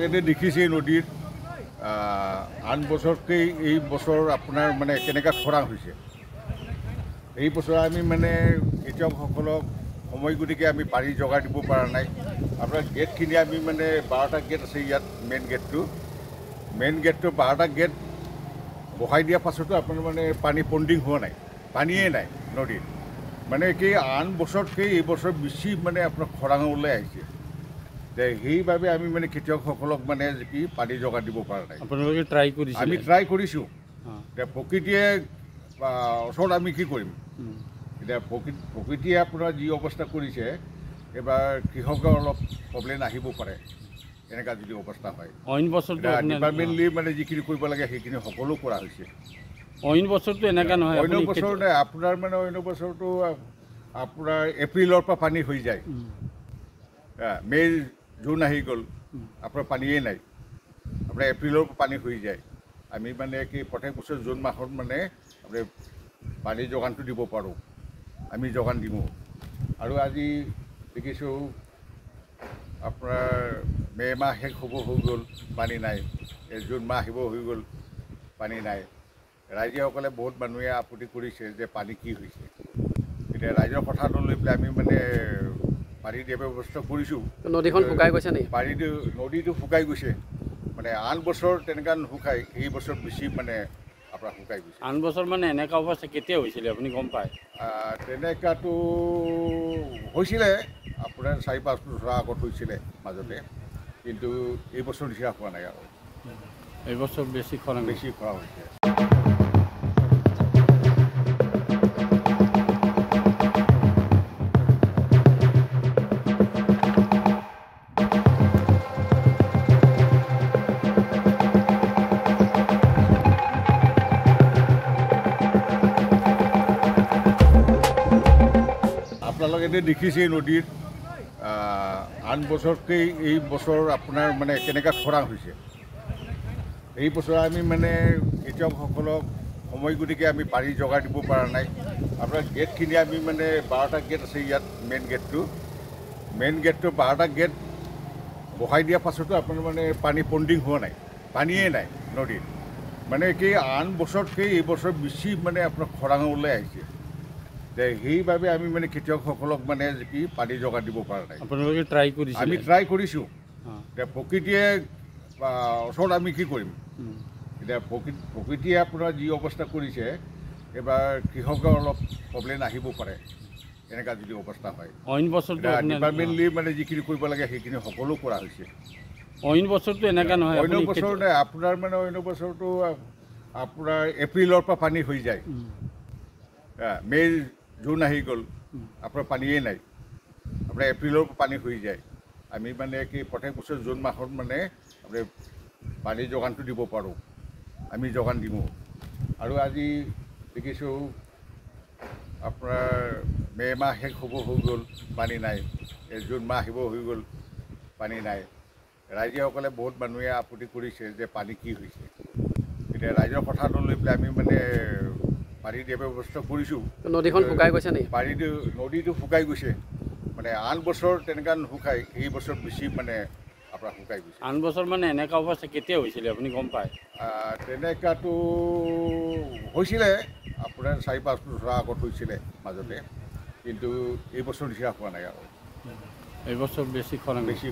আপোনালোকে দেখিছে নদীত আন বছৰতকৈ এই বছৰ আপোনাৰ মানে কেনেকুৱা খৰাং হৈছে। এই বছৰ আমি মানে খেতিয়কসকলক সময় গতিকে আমি পানী যোগাৰ দিব পৰা নাই। আপোনাৰ গেটখিনি আমি মানে 12টা গেট আছে ইয়াত, মেইন গেটটো 12টা গেট বহাই দিয়াৰ পাছতো আপোনাৰ মানে পানী পণ্ডিং হোৱা নাই, পানীয়ে নাই নদীত। মানে কি আন বছৰতকৈ এই বছৰ বেছি মানে আপোনাৰ খৰাং ওলাই আহিছে। সেইবাবে আমি মানে খেতিয়কসকলক মানে কি পানী যোগাৰ দিব পৰা নাই। আপোনালোকে ট্ৰাই কৰিছে? আমি ট্ৰাই কৰিছোঁ। এতিয়া প্ৰকৃতিয়ে ওচৰত আমি কি কৰিম। এতিয়া প্ৰকৃতিয়ে আপোনাৰ যি অৱস্থা কৰিছে, এইবাৰ কৃষকৰ অলপ প্ৰব্লেম আহিব পাৰে এনেকুৱা যদি অৱস্থা হয়। অইন বছৰটো ডিপাৰ্টমেণ্টলি মানে যিখিনি কৰিব লাগে সেইখিনি সকলো কৰা হৈছে। অইন বছৰটো এনেকুৱা নহয়। অন্য বছৰ নাই আপোনাৰ মানে অন্য বছৰটো আপোনাৰ এপ্ৰিলৰ পৰা পানী হৈ যায়, মে' জুন আহি গ'ল, আপোনাৰ পানীয়ে নাই। আপোনাৰ এপ্ৰিলৰ পৰা পানী হৈ যায়। আমি মানে কি প্ৰত্যেক বছৰ জুন মাহত মানে আপুনি পানী যোগানটো দিব পাৰোঁ, আমি যোগান দিওঁ। আৰু আজি দেখিছোঁ আপোনাৰ মে' মাহ শেষ হ'ব হৈ গ'ল, পানী নাই। জুন মাহ আহিব হৈ গ'ল, পানী নাই। ৰাইজসকলে বহুত মানুহে আপত্তি কৰিছে যে পানী কি হৈছে। এতিয়া ৰাইজৰ কথাটো লৈ পেলাই আমি মানে পানী দিয়াৰ ব্যৱস্থা কৰিছোঁ। নদীখন শুকাই গৈছে নেকি? নদীটো শুকাই গৈছে, মানে আন বছৰ তেনেকুৱা নুশুকাই, এই বছৰ বেছি মানে আপোনাৰ শুকাই গৈছে। আন বছৰ মানে এনেকুৱা অৱস্থা কেতিয়া হৈছিলে আপুনি গম পায়? তেনেকুৱাটো হৈছিলে আপোনাৰ 4-5 বছৰ আগত হৈছিলে মাজতে, কিন্তু এই বছৰ নিচিনা হোৱা নাই আৰু। এইবছৰ বেছি খৰাং হৈছে। আপোনালোকে দেখিছে নদীত আন বছৰতকৈ এই বছৰ আপোনাৰ মানে কেনেকুৱা খৰাং হৈছে। এই বছৰ আমি মানে খেতিয়কসকলক সময় গতিকে আমি পানী যোগাৰ দিব পৰা নাই। আপোনাৰ গেটখিনি আমি মানে 12টা গেট আছে ইয়াত, মেইন গেটটো 12টা গেট বহাই দিয়াৰ পাছতো আপোনাৰ মানে পানী পণ্ডিং হোৱা নাই, পানীয়ে নাই নদীত। মানে কি আন বছৰতকৈ এই বছৰ বেছি মানে আপোনাৰ খৰাং ওলাই আহিছে। সেইবাবে আমি মানে খেতিয়কসকলক মানে কি পানী যোগাৰ দিব পৰা নাই। আপোনালোকে ট্ৰাই কৰিছে? আমি ট্ৰাই কৰিছোঁ। এতিয়া প্ৰকৃতিয়ে ওচৰত আমি কি কৰিম। এতিয়া প্ৰকৃতিয়ে আপোনাৰ যি অৱস্থা কৰিছে, এইবাৰ কৃষকৰ অলপ প্ৰব্লেম আহিব পাৰে এনেকুৱা যদি অৱস্থা হয়। অইন বছৰটো ডিপাৰ্টমেণ্টলি মানে যিখিনি কৰিব লাগে সেইখিনি সকলো কৰা হৈছে। অইন বছৰটো এনেকুৱা নহয়। অন্য বছৰ নাই আপোনাৰ মানে অন্য বছৰটো আপোনাৰ এপ্ৰিলৰ পৰা পানী হৈ যায়, মে' জুন আহি গ'ল, আপোনাৰ পানীয়ে নাই। আপোনাৰ এপ্ৰিলৰ পৰা পানী হৈ যায়। আমি মানে কি প্ৰত্যেক বছৰ জুন মাহত মানে আপুনি পানী যোগানটো দিব পাৰোঁ, আমি যোগান দিওঁ। আৰু আজি দেখিছোঁ আপোনাৰ মে' মাহ শেষ হ'ব হৈ গ'ল, পানী নাই। জুন মাহ আহিব হৈ গ'ল, পানী নাই। ৰাইজসকলে বহুত মানুহে আপত্তি কৰিছে যে পানী কি হৈছে। এতিয়া ৰাইজৰ কথাটো লৈ পেলাই আমি মানে পানী দিয়াৰ ব্যৱস্থা কৰিছোঁ। নদীখন শুকাই গৈছে নেকি? নদীটো শুকাই গৈছে, মানে আন বছৰ তেনেকুৱা নুশুকাই, এই বছৰ বেছি মানে আপোনাৰ শুকাই গৈছে। আন বছৰ মানে এনেকুৱা অৱস্থা কেতিয়া হৈছিলে আপুনি গম পায়? তেনেকুৱাটো হৈছিলে আপোনাৰ 4-5 বছৰ আগত হৈছিলে মাজতে, কিন্তু এই বছৰ নিচিনা হোৱা নাই আৰু। এইবছৰ বেছি খৰাং হৈছে।